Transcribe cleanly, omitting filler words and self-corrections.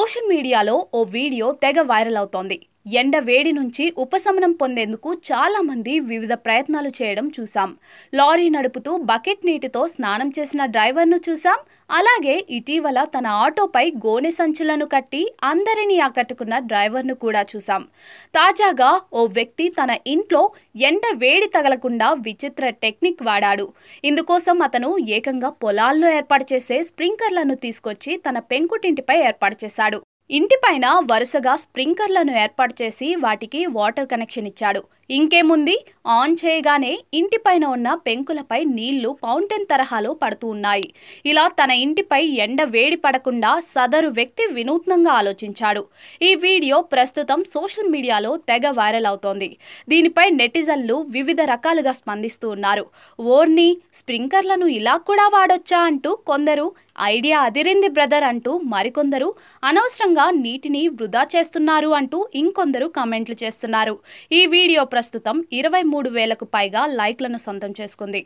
Social మీడియాలో ఓ video తెగ viral అవుతోంది. ఎండ వేడి నుంచి ఉపశమనం పొందేందుకు చాలా మంది వివిధ ప్రయత్నాలు చేయడం చూసాం. లారీ నడుపుతూ బకెట్ నీటితో స్నానం చేసిన డ్రైవర్ను చూసాం. అలాగే ఇటీవల తన ఆటోపై గోనె సంచులను కట్టి అందరినీ ఆకట్టుకున్న డ్రైవర్ను కూడా చూసాం. తాజాగా ఓ వ్యక్తి తన ఇంట్లో ఎండ వేడి తగలకుండా విచిత్ర టెక్నిక్ వాడాడు. ఇందుకోసం అతను ఏకంగా పొలాల్లో ఏర్పాటు చేసే స్ప్రింక్లర్లను తీసుకొచ్చి తన పెంకుటింటిపై ఏర్పాటు చేశాడు. ఇంటిపైన వరుసగా స్ప్రింక్లర్లను ఏర్పాటు చేసి వాటికి వాటర్ కనెక్షన్ ఇచ్చాడు. ఇంకేముంది, ఆన్ చేయగానే ఇంటిపైన ఉన్న పెంకులపై నీళ్లు ఫౌంటైన్ తరహాలో పడుతూ ఉన్నాయి. ఇలా తన ఇంటిపై ఎండ వేడి పడకుండా సదరు వ్యక్తి వినూత్నంగా ఆలోచించాడు. ఈ వీడియో ప్రస్తుతం సోషల్ మీడియాలో తెగ వైరల్ అవుతోంది. దీనిపై నెటిజన్లు వివిధ రకాలుగా స్పందిస్తూ ఉన్నారు. ఓర్ని, స్ప్రింక్లర్లను ఇలా కూడా వాడొచ్చా అంటూ కొందరు, ఐడియా అదిరింది బ్రదర్ అంటూ మరికొందరు, అనవసరంగా నీటిని వృధా చేస్తున్నారు అంటూ ఇంకొందరు కామెంట్లు చేస్తున్నారు. ఈ వీడియో ప్రస్తుతం 23,000కు పైగా లైక్లను సొంతం చేసుకుంది.